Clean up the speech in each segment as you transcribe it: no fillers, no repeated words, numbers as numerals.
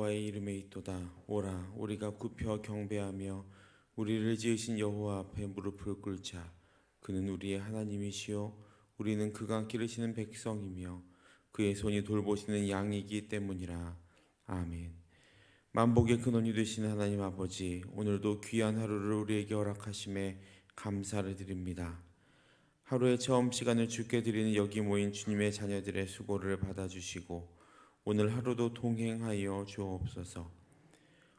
여호와의 이름에 있도다. 오라, 우리가 굽혀 경배하며 우리를 지으신 여호와 앞에 무릎을 꿇자. 그는 우리의 하나님이시요 우리는 그가 기르시는 백성이며 그의 손이 돌보시는 양이기 때문이라. 아멘. 만복의 근원이 되시는 하나님 아버지, 오늘도 귀한 하루를 우리에게 허락하심에 감사를 드립니다. 하루의 처음 시간을 주께 드리는 여기 모인 주님의 자녀들의 수고를 받아주시고 오늘 하루도 동행하여 주옵소서.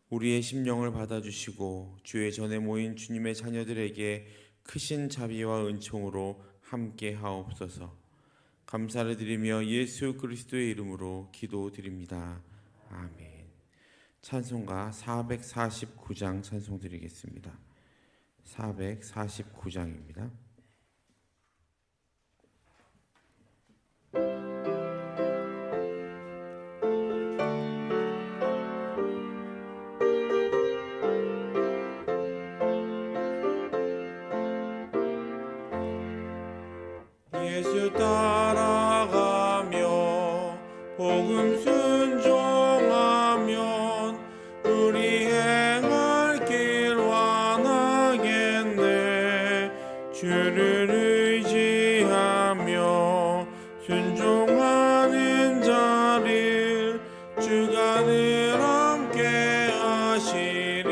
우리의 심령을 받아주시고 주의 전에 모인 주님의 자녀들에게 크신 자비와 은총으로 함께 하옵소서. 감사를 드리며 예수 그리스도의 이름으로 기도드립니다. 아멘. 찬송가 449장 찬송 드리겠습니다. 449장입니다. 예수 따라가며 복음 순종하면 우리 행할 길 완하겠네. 주를 의지하며 순종하는 자를 주가 늘 함께 하시리라.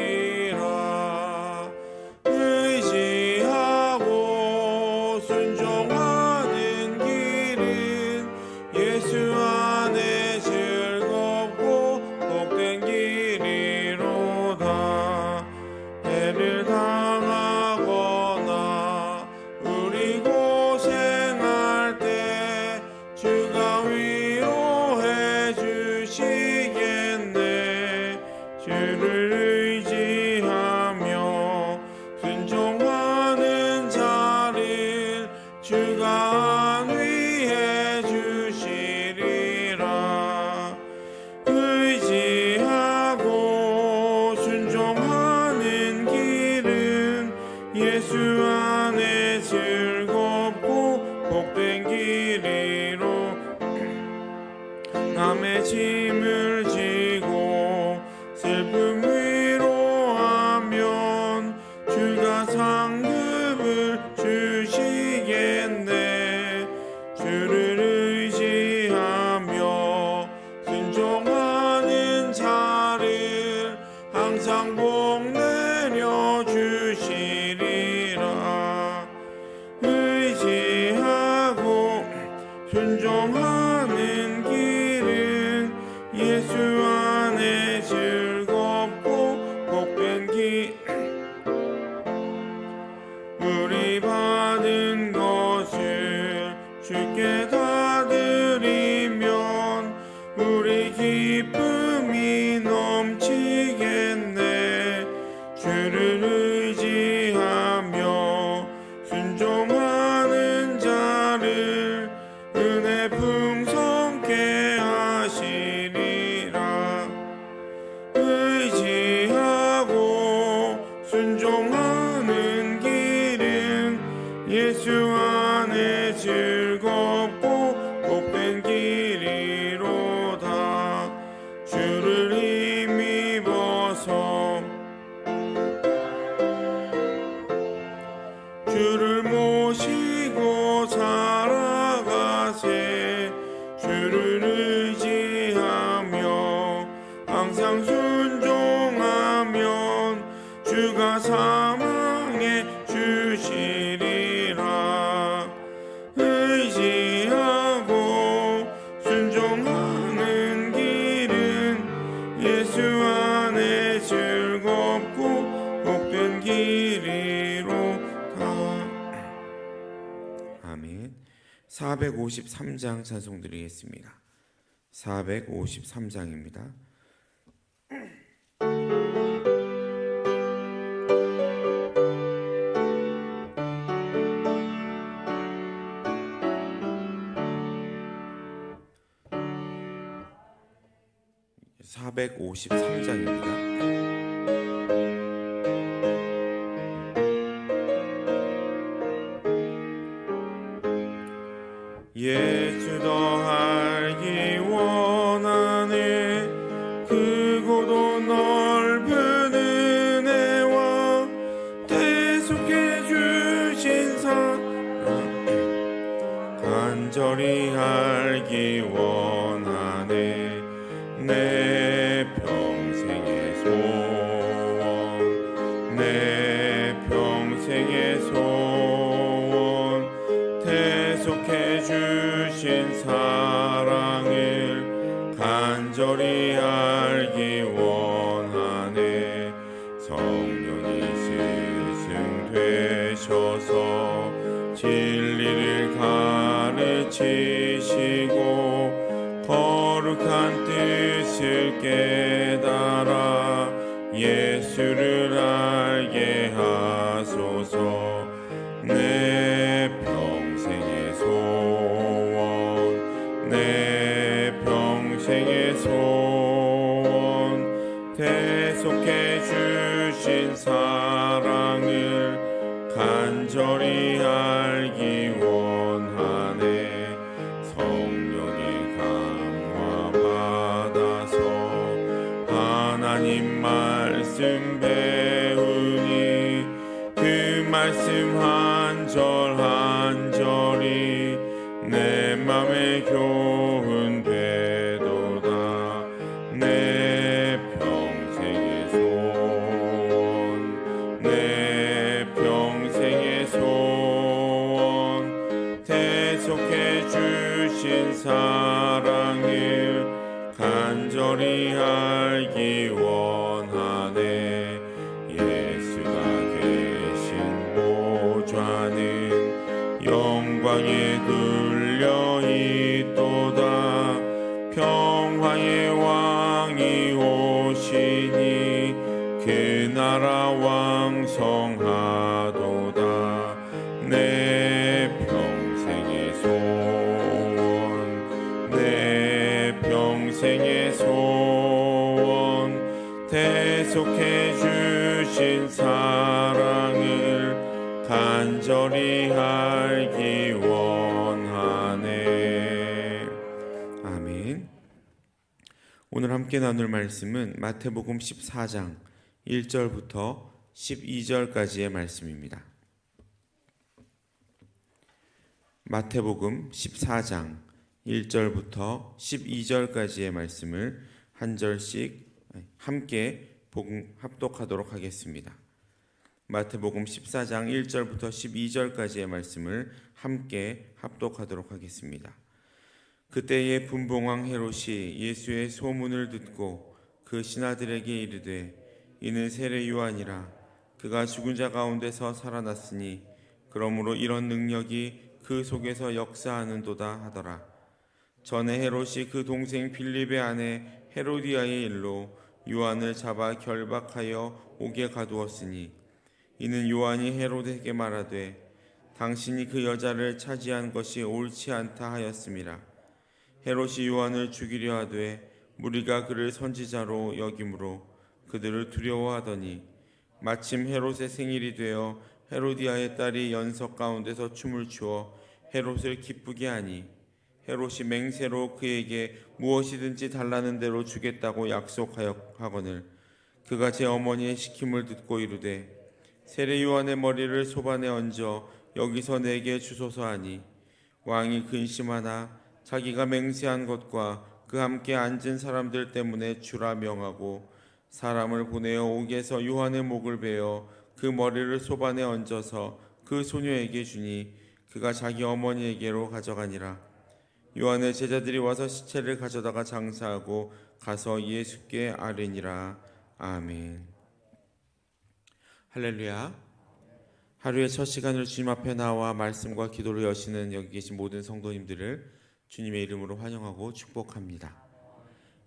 의지하고 순종하는 길은 예수 안에 즐겁고 복된 길이로다. 해를 당하거나 우리 고생할 때 주가 위로해 주시겠네. 주를 의지하며 순종하는 자를 주가 안위해 주시리라. 의지하고 순종하는 길은 예수 안에 즐겁고 복된 길이로. 남의 짐을 지고 슬픔 위로하면 주가 상급을 주시겠네. 주를 의지하며 순종하는 자를 항상 복 내려 주시리라. 의지하고 순종하는 길은 예수 안에 즐겁고 복된 길. 우리 받은 것을 주께 다 드리면 우리 기쁨이 넘치겠네. 주를 의지하며 순종하는 자를 은혜 풍성케 하시리라. 의지하고 순종하는 길은 예수 안에 즐겁고 복된 길이로다. 주를 힘입어서 주를 모시고 살아가세. 주를 의지하며 항상 순종하면 주가 사망해 주시리라. 의지하고 순종하는 길은 예수 안에 즐겁고 복된 길이로다. 아멘. 453장 찬송 드리겠습니다. 453장입니다. 예수 더 알기 원하네. 그 크고도 넓은 은혜와 대속해 주신 사랑 간절히 알기 원하네. 내 평생의 소원, 내 평생의 소원, 대속해 주신 사랑을 간절히 알기 원하네. 성령이 스승되셔서 진리를 가르치시고 거룩한 뜻을 깨달아 예수를 알게 하소서. 내 평생의 소원, 내 평생의 소원, 대속해 주신 사랑을 간절히 알기 원하네. 성령의 강화 받아서 하나님 말씀 배우니 그 말씀 한 절 한 절이 내 맘에 교훈 되도다. 내 평생의 소원, 내 평생의 소원, 대속해 주신 사랑을 간절히 알기 원하네. 예수가 계신 보좌는 영광에 둘려 있도다. 평화의 왕이 오시니 그 나라 왕성하도다. 내 평생의 소원, 내 평생의 소원, 대속해 주신 사랑을 간절히 알기 원하네. 아멘. 오늘 함께 나눌 말씀은 마태복음 14장 1절부터 12절까지의 말씀입니다. 마태복음 14장 1절부터 12절까지의 말씀을 한 절씩 함께 복음 합독하도록 하겠습니다. 마태복음 14장 1절부터 12절까지의 말씀을 함께 합독하도록 하겠습니다. 그때에 분봉왕 헤롯이 예수의 소문을 듣고 그 신하들에게 이르되 이는 세례 요한이라. 그가 죽은 자 가운데서 살아났으니 그러므로 이런 능력이 그 속에서 역사하는도다 하더라. 전에 헤롯이 그 동생 빌립의 아내 헤로디아의 일로 요한을 잡아 결박하여 옥에 가두었으니 이는 요한이 헤롯에게 말하되 당신이 그 여자를 차지한 것이 옳지 않다 하였음이라. 헤롯이 요한을 죽이려 하되 무리가 그를 선지자로 여김으로 그들을 두려워하더니 마침 헤롯의 생일이 되어 헤로디아의 딸이 연석 가운데서 춤을 추어 헤롯을 기쁘게 하니 헤롯이 맹세로 그에게 무엇이든지 달라는 대로 주겠다고 약속하거늘 그가 제 어머니의 시킴을 듣고 이르되 세례 요한의 머리를 소반에 얹어 여기서 내게 주소서 하니 왕이 근심하나 자기가 맹세한 것과 그 함께 앉은 사람들 때문에 주라 명하고 사람을 보내어 옥에서 요한의 목을 베어 그 머리를 소반에 얹어서 그 소녀에게 주니 그가 자기 어머니에게로 가져가니라. 요한의 제자들이 와서 시체를 가져다가 장사하고 가서 예수께 아뢰니라. 아멘. 할렐루야. 하루의 첫 시간을 주님 앞에 나와 말씀과 기도를 여시는 여기 계신 모든 성도님들을 주님의 이름으로 환영하고 축복합니다.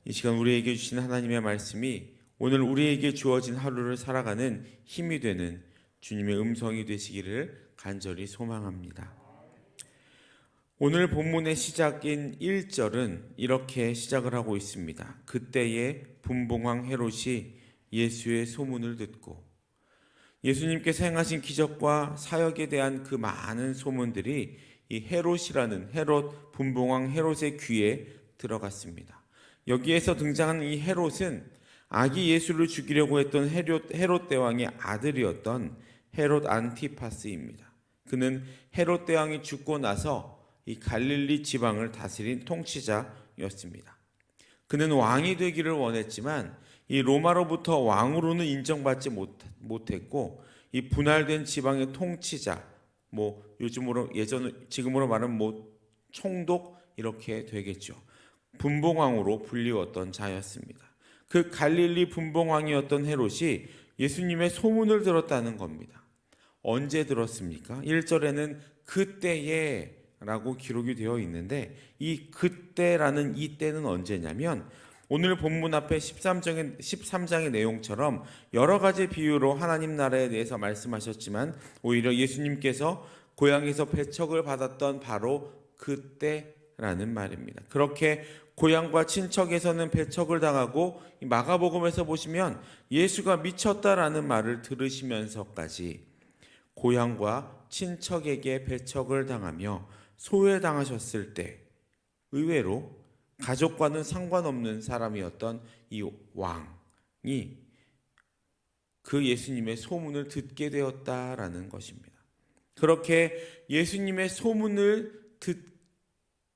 이 시간 우리에게 주신 하나님의 말씀이 오늘 우리에게 주어진 하루를 살아가는 힘이 되는 주님의 음성이 되시기를 간절히 소망합니다. 오늘 본문의 시작인 1절은 이렇게 시작을 하고 있습니다. 그때에 분봉왕 헤롯이 예수의 소문을 듣고 예수님께서 행하신 기적과 사역에 대한 그 많은 소문들이 이 헤롯이라는 헤롯 분봉왕 헤롯의 귀에 들어갔습니다. 여기에서 등장하는 이 헤롯은 아기 예수를 죽이려고 했던 헤롯 대왕의 아들이었던 헤롯 안티파스입니다. 그는 헤롯 대왕이 죽고 나서 이 갈릴리 지방을 다스린 통치자였습니다. 그는 왕이 되기를 원했지만 이 로마로부터 왕으로는 인정받지 못했고, 이 분할된 지방의 통치자, 지금으로 말하면 총독 이렇게 되겠죠. 분봉왕으로 불리웠던 자였습니다. 그 갈릴리 분봉왕이었던 헤롯이 예수님의 소문을 들었다는 겁니다. 언제 들었습니까? 1절에는 그때에 라고 기록이 되어 있는데, 이 그때라는 이 때는 언제냐면 오늘 본문 앞에 13장의 내용처럼 여러 가지 비유로 하나님 나라에 대해서 말씀하셨지만 오히려 예수님께서 고향에서 배척을 받았던 바로 그때라는 말입니다. 그렇게 고향과 친척에서는 배척을 당하고 마가복음에서 보시면 예수가 미쳤다라는 말을 들으시면서까지 고향과 친척에게 배척을 당하며 소외당하셨을 때 의외로 가족과는 상관없는 사람이었던 이 왕이 그 예수님의 소문을 듣게 되었다라는 것입니다. 그렇게 예수님의 소문을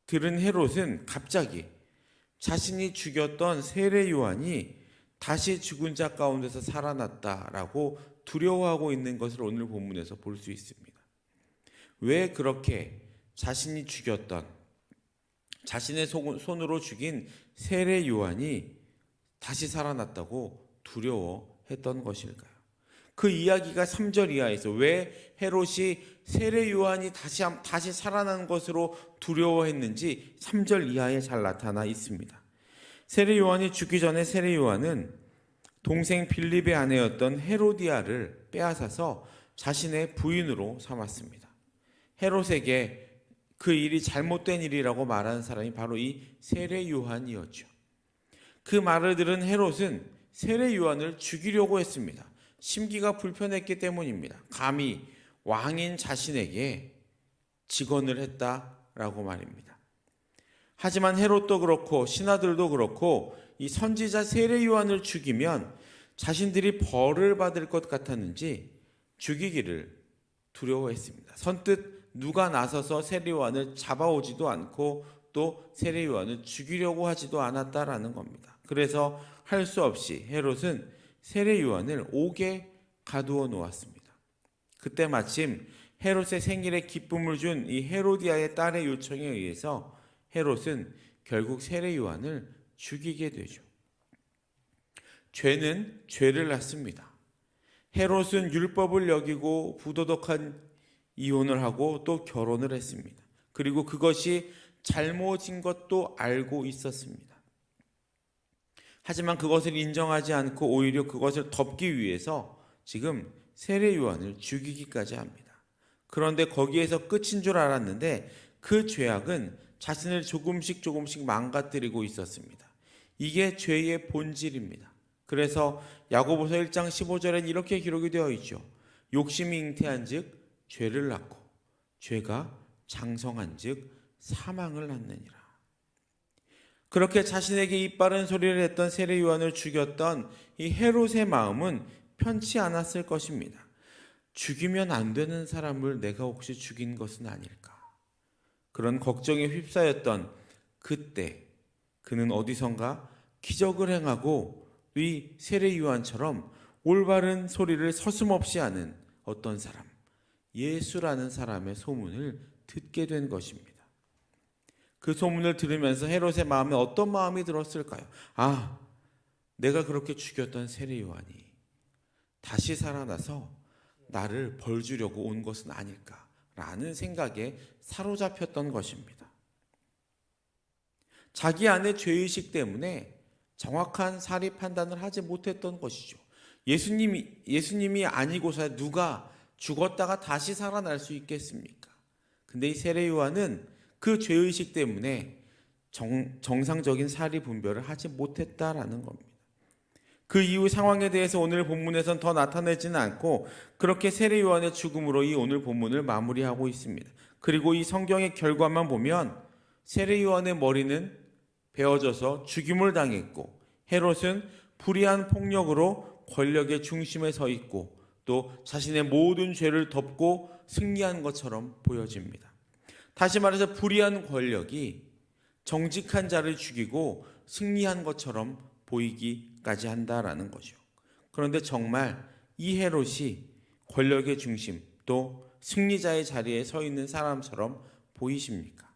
들은 헤롯은 갑자기 자신이 죽였던 세례 요한이 다시 죽은 자 가운데서 살아났다라고 두려워하고 있는 것을 오늘 본문에서 볼 수 있습니다. 왜 그렇게 자신이 죽였던, 자신의 손으로 죽인 세례 요한이 다시 살아났다고 두려워했던 것일까요? 그 이야기가 3절 이하에서 왜 헤롯이 세례 요한이 다시 살아난 것으로 두려워했는지 3절 이하에 잘 나타나 있습니다. 세례 요한이 죽기 전에 세례 요한은 동생 빌립의 아내였던 헤로디아를 빼앗아서 자신의 부인으로 삼았습니다. 헤롯에게 그 일이 잘못된 일이라고 말하는 사람이 바로 이 세례 요한이었죠. 그 말을 들은 헤롯은 세례 요한을 죽이려고 했습니다. 심기가 불편했기 때문입니다. 감히 왕인 자신에게 직언을 했다라고 말입니다. 하지만 헤롯도 그렇고 신하들도 그렇고 이 선지자 세례 요한을 죽이면 자신들이 벌을 받을 것 같았는지 죽이기를 두려워했습니다. 선뜻 누가 나서서 세례 요한을 잡아오지도 않고 또 세례 요한을 죽이려고 하지도 않았다라는 겁니다. 그래서 할 수 없이 헤롯은 세례 요한을 옥에 가두어 놓았습니다. 그때 마침 헤롯의 생일에 기쁨을 준 이 헤로디아의 딸의 요청에 의해서 헤롯은 결국 세례 요한을 죽이게 되죠. 죄는 죄를 낳습니다. 헤롯은 율법을 여기고 부도덕한 이혼을 하고 또 결혼을 했습니다. 그리고 그것이 잘못인 것도 알고 있었습니다. 하지만 그것을 인정하지 않고 오히려 그것을 덮기 위해서 지금 세례 요한을 죽이기까지 합니다. 그런데 거기에서 끝인 줄 알았는데 그 죄악은 자신을 조금씩 망가뜨리고 있었습니다. 이게 죄의 본질입니다. 그래서 야고보서 1장 15절엔 이렇게 기록이 되어 있죠. 욕심이 잉태한즉 죄를 낳고 죄가 장성한즉 사망을 낳느니라. 그렇게 자신에게 이빠른 소리를 했던 세례 요한을 죽였던 이 헤롯의 마음은 편치 않았을 것입니다. 죽이면 안 되는 사람을 내가 혹시 죽인 것은 아닐까? 그런 걱정에 휩싸였던 그때 그는 어디선가 기적을 행하고 이 세례 요한처럼 올바른 소리를 서슴없이 하는 어떤 사람, 예수라는 사람의 소문을 듣게 된 것입니다. 그 소문을 들으면서 헤롯의 마음에 어떤 마음이 들었을까요? 아, 내가 그렇게 죽였던 세례 요한이 다시 살아나서 나를 벌 주려고 온 것은 아닐까라는 생각에 사로잡혔던 것입니다. 자기 안의 죄의식 때문에 정확한 사리 판단을 하지 못했던 것이죠. 예수님이 아니고서 누가 죽었다가 다시 살아날 수 있겠습니까? 근데 이 세례 요한은 그 죄의식 때문에 정상적인 사리 분별을 하지 못했다라는 겁니다. 그 이후 상황에 대해서 오늘 본문에선 더 나타내지는 않고 그렇게 세례 요한의 죽음으로 이 오늘 본문을 마무리하고 있습니다. 그리고 이 성경의 결과만 보면 세례 요한의 머리는 베어져서 죽임을 당했고 헤롯은 불의한 폭력으로 권력의 중심에 서 있고 또 자신의 모든 죄를 덮고 승리한 것처럼 보여집니다. 다시 말해서 불의한 권력이 정직한 자를 죽이고 승리한 것처럼 보이기까지 한다라는 거죠. 그런데 정말 이 헤롯이 권력의 중심 또 승리자의 자리에 서 있는 사람처럼 보이십니까?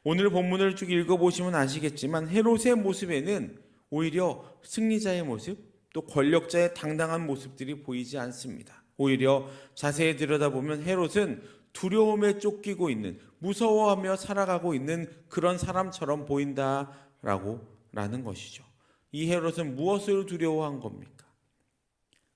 오늘 본문을 쭉 읽어보시면 아시겠지만 헤롯의 모습에는 오히려 승리자의 모습 또 권력자의 당당한 모습들이 보이지 않습니다. 오히려 자세히 들여다보면 헤롯은 두려움에 쫓기고 있는, 무서워하며 살아가고 있는 그런 사람처럼 보인다라는 것이죠. 이 헤롯은 무엇을 두려워한 겁니까?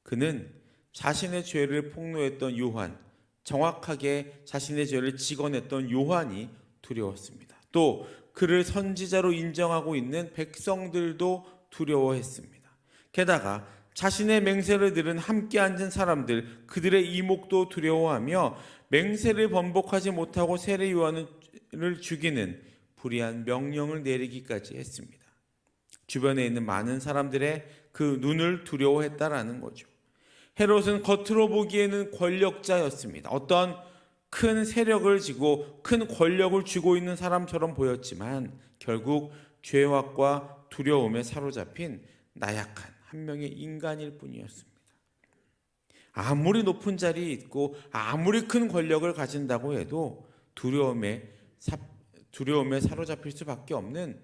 그는 자신의 죄를 폭로했던 요한, 정확하게 자신의 죄를 직언했던 요한이 두려웠습니다. 또 그를 선지자로 인정하고 있는 백성들도 두려워했습니다. 게다가 자신의 맹세를 들은 함께 앉은 사람들, 그들의 이목도 두려워하며 맹세를 번복하지 못하고 세례 요한을 죽이는 불의한 명령을 내리기까지 했습니다. 주변에 있는 많은 사람들의 그 눈을 두려워했다라는 거죠. 헤롯은 겉으로 보기에는 권력자였습니다. 어떤 큰 세력을 지고 큰 권력을 쥐고 있는 사람처럼 보였지만 결국 죄악과 두려움에 사로잡힌 나약한 한 명의 인간일 뿐이었습니다. 아무리 높은 자리에 있고 아무리 큰 권력을 가진다고 해도 두려움에 사로잡힐 수밖에 없는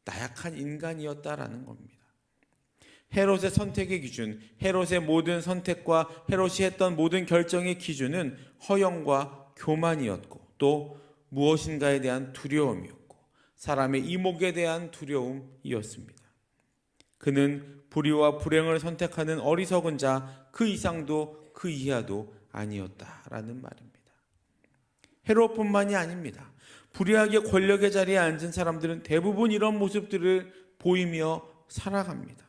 나약한 인간이었다라는 겁니다. 헤롯의 선택의 기준, 헤롯의 모든 선택과 헤롯이 했던 모든 결정의 기준은 허영과 교만이었고 또 무엇인가에 대한 두려움이었고 사람의 이목에 대한 두려움이었습니다. 그는 불의와 불행을 선택하는 어리석은 자, 그 이상도 그 이하도 아니었다라는 말입니다. 헤롯뿐만이 아닙니다. 불의하게 권력의 자리에 앉은 사람들은 대부분 이런 모습들을 보이며 살아갑니다.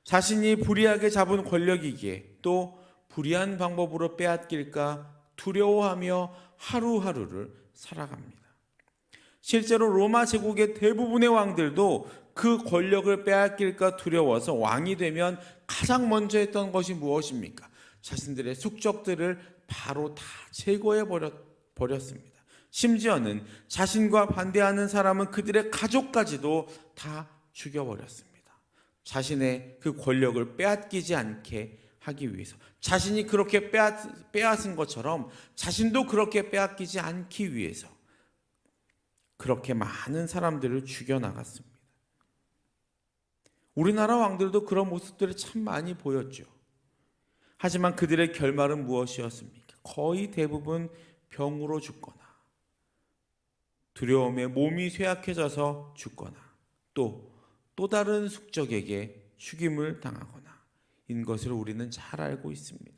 자신이 불의하게 잡은 권력이기에 또 불의한 방법으로 빼앗길까 두려워하며 하루하루를 살아갑니다. 실제로 로마 제국의 대부분의 왕들도 그 권력을 빼앗길까 두려워서 왕이 되면 가장 먼저 했던 것이 무엇입니까? 자신들의 숙적들을 바로 다 제거해 버렸습니다. 심지어는 자신과 반대하는 사람은 그들의 가족까지도 다 죽여버렸습니다. 자신의 그 권력을 빼앗기지 않게 하기 위해서, 자신이 그렇게 빼앗은 것처럼 자신도 그렇게 빼앗기지 않기 위해서 그렇게 많은 사람들을 죽여나갔습니다. 우리나라 왕들도 그런 모습들을 참 많이 보였죠. 하지만 그들의 결말은 무엇이었습니까? 거의 대부분 병으로 죽거나 두려움에 몸이 쇠약해져서 죽거나 또 다른 숙적에게 죽임을 당하거나 인 것을 우리는 잘 알고 있습니다.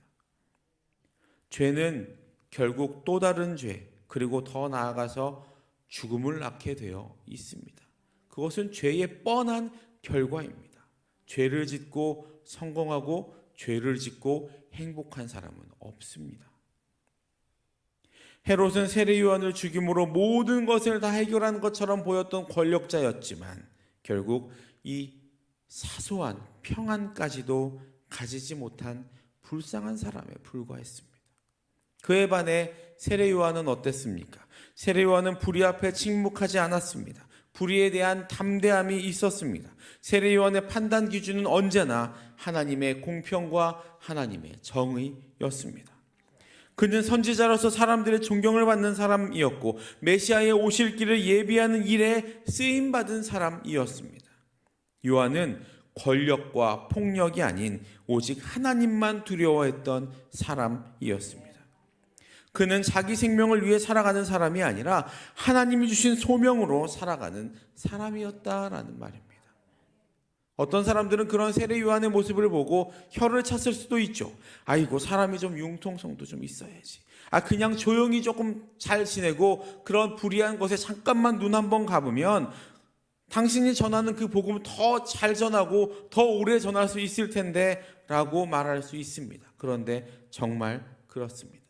죄는 결국 또 다른 죄, 그리고 더 나아가서 죽음을 낳게 되어 있습니다. 그것은 죄의 뻔한 결과입니다. 죄를 짓고 성공하고 죄를 짓고 행복한 사람은 없습니다. 헤롯은 세례 요한을 죽임으로 모든 것을 다 해결한 것처럼 보였던 권력자였지만 결국 이 사소한 평안까지도 가지지 못한 불쌍한 사람에 불과했습니다. 그에 반해 세례 요한은 어땠습니까? 세례 요한은 불의 앞에 침묵하지 않았습니다. 불의에 대한 담대함이 있었습니다. 세례 요한의 판단 기준은 언제나 하나님의 공평과 하나님의 정의였습니다. 그는 선지자로서 사람들의 존경을 받는 사람이었고 메시아의 오실 길을 예비하는 일에 쓰임받은 사람이었습니다. 요한은 권력과 폭력이 아닌 오직 하나님만 두려워했던 사람이었습니다. 그는 자기 생명을 위해 살아가는 사람이 아니라 하나님이 주신 소명으로 살아가는 사람이었다라는 말입니다. 어떤 사람들은 그런 세례 요한의 모습을 보고 혀를 찼을 수도 있죠. 아이고, 사람이 좀 융통성도 좀 있어야지. 그냥 조용히 조금 잘 지내고 그런 불의한 것에 잠깐만 눈 한번 감으면 당신이 전하는 그 복음을 더 잘 전하고 더 오래 전할 수 있을 텐데 라고 말할 수 있습니다. 그런데 정말 그렇습니까?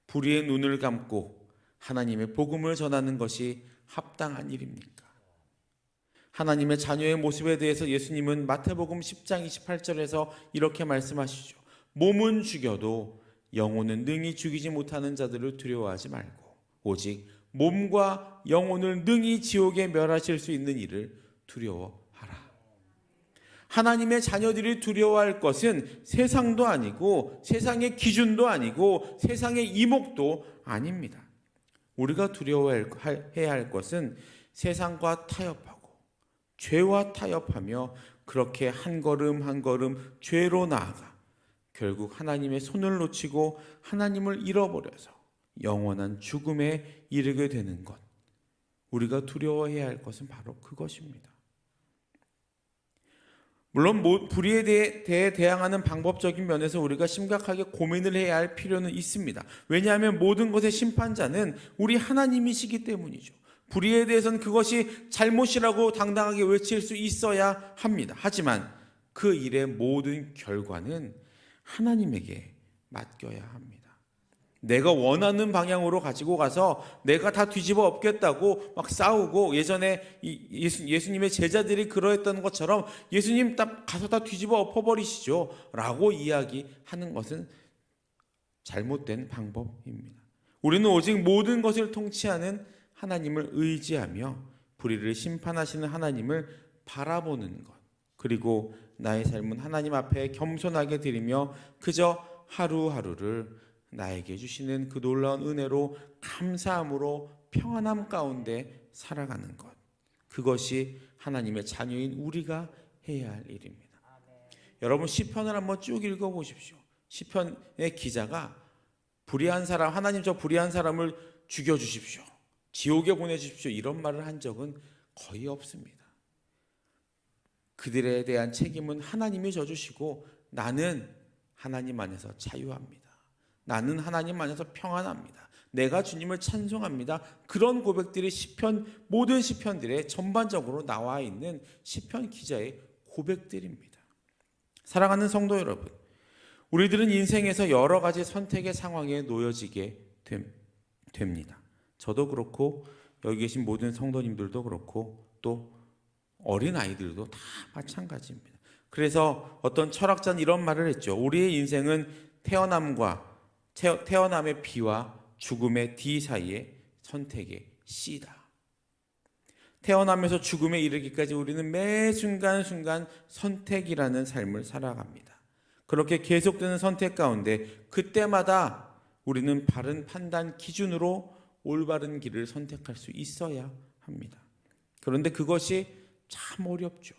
불의의 눈을 감고 하나님의 복음을 전하는 것이 합당한 일입니까? 하나님의 자녀의 모습에 대해서 예수님은 마태복음 10장 28절에서 이렇게 말씀하시죠. 몸은 죽여도 영혼은 능히 죽이지 못하는 자들을 두려워하지 말고 오직 몸과 영혼을 능히 지옥에 멸하실 수 있는 이를 두려워하라. 하나님의 자녀들이 두려워할 것은 세상도 아니고 세상의 기준도 아니고 세상의 이목도 아닙니다. 우리가 두려워해야 할 것은 세상과 타협하고 죄와 타협하며 그렇게 한 걸음 한 걸음 죄로 나아가 결국 하나님의 손을 놓치고 하나님을 잃어버려서 영원한 죽음에 이르게 되는 것. 우리가 두려워해야 할 것은 바로 그것입니다. 물론 불의에 대해 대항하는 방법적인 면에서 우리가 심각하게 고민을 해야 할 필요는 있습니다. 왜냐하면 모든 것의 심판자는 우리 하나님이시기 때문이죠. 불의에 대해서는 그것이 잘못이라고 당당하게 외칠 수 있어야 합니다. 하지만 그 일의 모든 결과는 하나님에게 맡겨야 합니다. 내가 원하는 방향으로 가지고 가서 내가 다 뒤집어 엎겠다고 막 싸우고 예전에 예수님의 제자들이 그러했던 것처럼 예수님 가서 다 뒤집어 엎어버리시죠 라고 이야기하는 것은 잘못된 방법입니다. 우리는 오직 모든 것을 통치하는 하나님을 의지하며 불의를 심판하시는 하나님을 바라보는 것, 그리고 나의 삶은 하나님 앞에 겸손하게 드리며 그저 하루하루를 나에게 주시는 그 놀라운 은혜로 감사함으로 평안함 가운데 살아가는 것, 그것이 하나님의 자녀인 우리가 해야 할 일입니다. 여러분 시편을 한번 쭉 읽어보십시오. 시편의 기자가 불의한 사람, 하나님 저 불의한 사람을 죽여주십시오, 지옥에 보내주십시오 이런 말을 한 적은 거의 없습니다. 그들에 대한 책임은 하나님이 져주시고 나는 하나님 안에서 자유합니다. 나는 하나님 안에서 평안합니다. 내가 주님을 찬송합니다. 그런 고백들이 시편, 모든 시편들에 전반적으로 나와 있는 시편 기자의 고백들입니다. 사랑하는 성도 여러분, 우리들은 인생에서 여러 가지 선택의 상황에 놓여지게 됩니다. 저도 그렇고 여기 계신 모든 성도님들도 그렇고 또 어린 아이들도 다 마찬가지입니다. 그래서 어떤 철학자는 이런 말을 했죠. 우리의 인생은 태어남의 B와 죽음의 D 사이의 선택의 C다. 태어나면서 죽음에 이르기까지 우리는 매 순간순간 선택이라는 삶을 살아갑니다. 그렇게 계속되는 선택 가운데 그때마다 우리는 바른 판단 기준으로 올바른 길을 선택할 수 있어야 합니다. 그런데 그것이 참 어렵죠.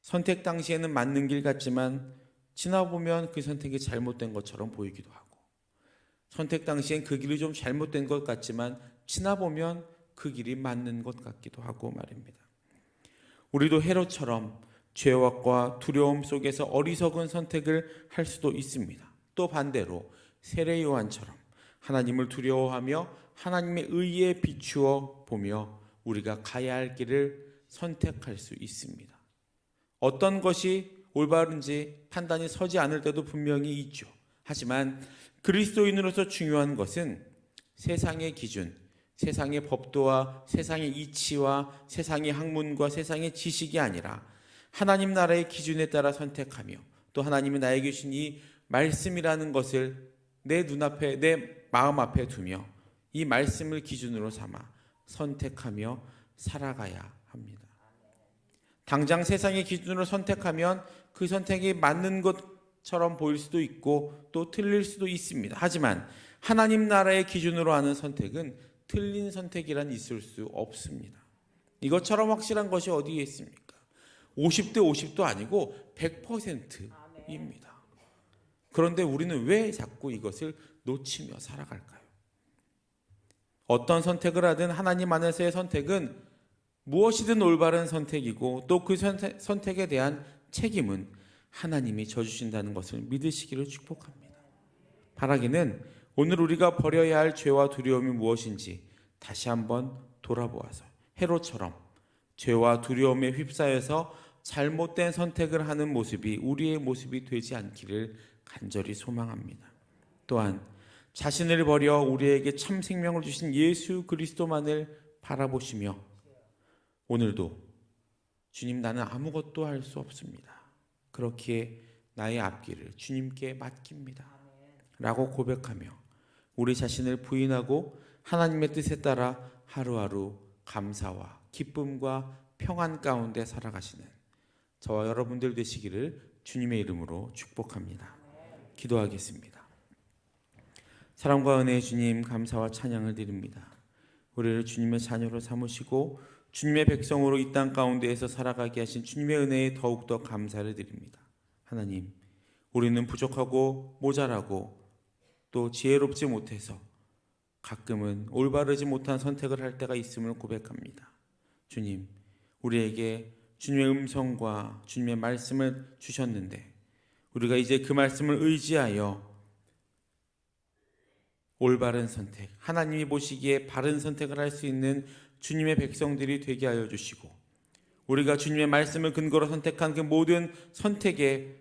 선택 당시에는 맞는 길 같지만 지나보면 그 선택이 잘못된 것처럼 보이기도 하고, 선택 당시엔 그 길이 좀 잘못된 것 같지만 지나보면 그 길이 맞는 것 같기도 하고 말입니다. 우리도 헤롯처럼 죄악과 두려움 속에서 어리석은 선택을 할 수도 있습니다. 또 반대로 세례 요한처럼 하나님을 두려워하며 하나님의 의에 비추어 보며 우리가 가야 할 길을 선택할 수 있습니다. 어떤 것이 올바른지 판단이 서지 않을 때도 분명히 있죠. 하지만 그리스도인으로서 중요한 것은 세상의 기준, 세상의 법도와 세상의 이치와 세상의 학문과 세상의 지식이 아니라 하나님 나라의 기준에 따라 선택하며 또 하나님이 나에게 주신 이 말씀이라는 것을 내 눈앞에, 내 마음 앞에 두며 이 말씀을 기준으로 삼아 선택하며 살아가야 합니다. 당장 세상의 기준으로 선택하면 그 선택이 맞는 것처럼 보일 수도 있고 또 틀릴 수도 있습니다. 하지만 하나님 나라의 기준으로 하는 선택은 틀린 선택이란 있을 수 없습니다. 이것처럼 확실한 것이 어디에 있습니까? 50대 50도 아니고 100%입니다. 그런데 우리는 왜 자꾸 이것을 놓치며 살아갈까요? 어떤 선택을 하든 하나님 안에서의 선택은 무엇이든 올바른 선택이고 또 그 선택에 대한 책임은 하나님이 져주신다는 것을 믿으시기를 축복합니다. 바라기는 오늘 우리가 버려야 할 죄와 두려움이 무엇인지 다시 한번 돌아보아서 헤롯처럼 죄와 두려움에 휩싸여서 잘못된 선택을 하는 모습이 우리의 모습이 되지 않기를 간절히 소망합니다. 또한 자신을 버려 우리에게 참 생명을 주신 예수 그리스도만을 바라보시며 오늘도 주님, 나는 아무것도 할 수 없습니다. 그렇기에 나의 앞길을 주님께 맡깁니다 라고 고백하며 우리 자신을 부인하고 하나님의 뜻에 따라 하루하루 감사와 기쁨과 평안 가운데 살아가시는 저와 여러분들 되시기를 주님의 이름으로 축복합니다. 기도하겠습니다. 사랑과 은혜의 주님, 감사와 찬양을 드립니다. 우리를 주님의 자녀로 삼으시고 주님의 백성으로 이 땅 가운데에서 살아가게 하신 주님의 은혜에 더욱더 감사를 드립니다. 하나님, 우리는 부족하고 모자라고 또 지혜롭지 못해서 가끔은 올바르지 못한 선택을 할 때가 있음을 고백합니다. 주님, 우리에게 주님의 음성과 주님의 말씀을 주셨는데 우리가 이제 그 말씀을 의지하여 올바른 선택, 하나님이 보시기에 바른 선택을 할 수 있는 주님의 백성들이 되게 하여 주시고 우리가 주님의 말씀을 근거로 선택한 그 모든 선택의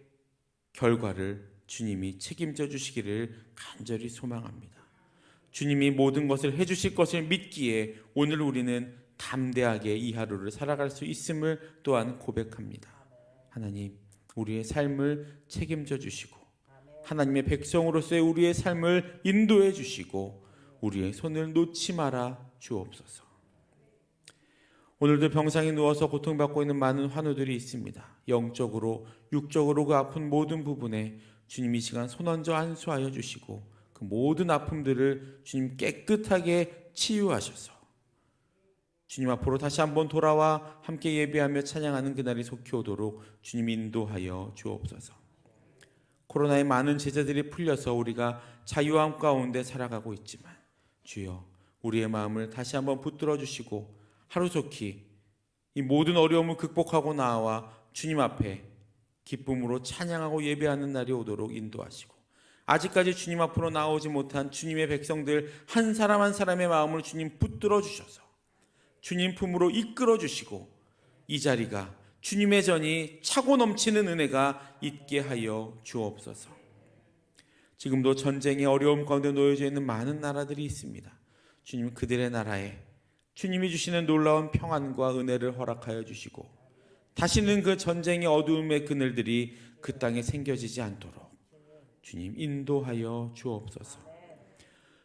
결과를 주님이 책임져 주시기를 간절히 소망합니다. 주님이 모든 것을 해주실 것을 믿기에 오늘 우리는 담대하게 이 하루를 살아갈 수 있음을 또한 고백합니다. 하나님, 우리의 삶을 책임져 주시고 하나님의 백성으로서의 우리의 삶을 인도해 주시고 우리의 손을 놓지 말아 주옵소서. 오늘도 병상에 누워서 고통받고 있는 많은 환우들이 있습니다. 영적으로 육적으로 그 아픈 모든 부분에 주님 이 시간 손얹어 안수하여 주시고 그 모든 아픔들을 주님 깨끗하게 치유하셔서 주님 앞으로 다시 한번 돌아와 함께 예배하며 찬양하는 그날이 속히 오도록 주님 인도하여 주옵소서. 코로나의 많은 제재들이 풀려서 우리가 자유함 가운데 살아가고 있지만 주여, 우리의 마음을 다시 한번 붙들어 주시고 하루속히 이 모든 어려움을 극복하고 나와 주님 앞에 기쁨으로 찬양하고 예배하는 날이 오도록 인도하시고 아직까지 주님 앞으로 나오지 못한 주님의 백성들 한 사람 한 사람의 마음을 주님 붙들어 주셔서 주님 품으로 이끌어 주시고 이 자리가 주님의 전이 차고 넘치는 은혜가 있게 하여 주옵소서. 지금도 전쟁의 어려움 가운데 놓여져 있는 많은 나라들이 있습니다. 주님, 그들의 나라에 주님이 주시는 놀라운 평안과 은혜를 허락하여 주시고 다시는 그 전쟁의 어두움의 그늘들이 그 땅에 생겨지지 않도록 주님 인도하여 주옵소서.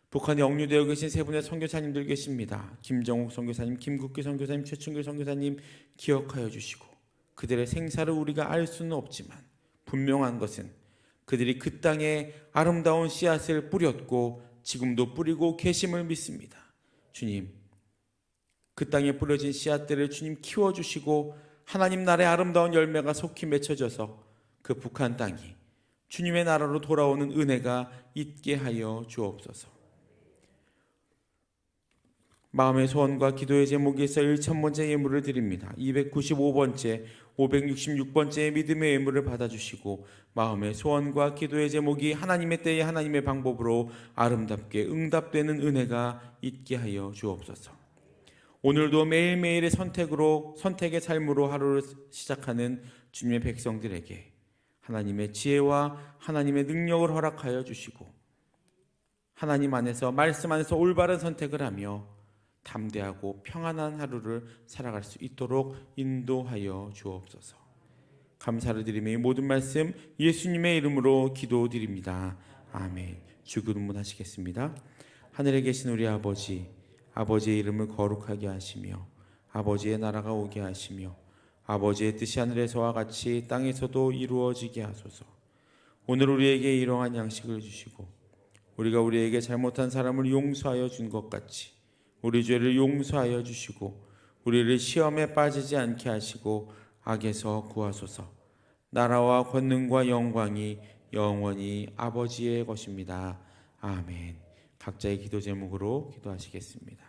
북한에 억류되어 계신 세 분의 선교사님들 계십니다. 김정욱 선교사님, 김국기 선교사님, 최춘길 선교사님 기억하여 주시고 그들의 생사를 우리가 알 수는 없지만 분명한 것은 그들이 그 땅에 아름다운 씨앗을 뿌렸고 지금도 뿌리고 계심을 믿습니다. 주님, 그 땅에 뿌려진 씨앗들을 주님 키워주시고 하나님 나라의 아름다운 열매가 속히 맺혀져서 그 북한 땅이 주님의 나라로 돌아오는 은혜가 있게 하여 주옵소서. 마음의 소원과 기도의 제목에서 1000번째 예물을 드립니다. 295번째, 566번째 믿음의 예물을 받아주시고 마음의 소원과 기도의 제목이 하나님의 때에 하나님의 방법으로 아름답게 응답되는 은혜가 있게 하여 주옵소서. 오늘도 매일매일의 선택의 삶으로 하루를 시작하는 주님의 백성들에게 하나님의 지혜와 하나님의 능력을 허락하여 주시고 하나님 안에서 말씀 안에서 올바른 선택을 하며 담대하고 평안한 하루를 살아갈 수 있도록 인도하여 주옵소서. 감사를 드리며 이 모든 말씀 예수님의 이름으로 기도드립니다. 아멘. 주기도문 하시겠습니다. 하늘에 계신 우리 아버지, 아버지의 이름을 거룩하게 하시며 아버지의 나라가 오게 하시며 아버지의 뜻이 하늘에서와 같이 땅에서도 이루어지게 하소서. 오늘 우리에게 일용할 양식을 주시고 우리가 우리에게 잘못한 사람을 용서하여 준 것 같이 우리 죄를 용서하여 주시고 우리를 시험에 빠지지 않게 하시고 악에서 구하소서. 나라와 권능과 영광이 영원히 아버지의 것입니다. 아멘. 각자의 기도 제목으로 기도하시겠습니다.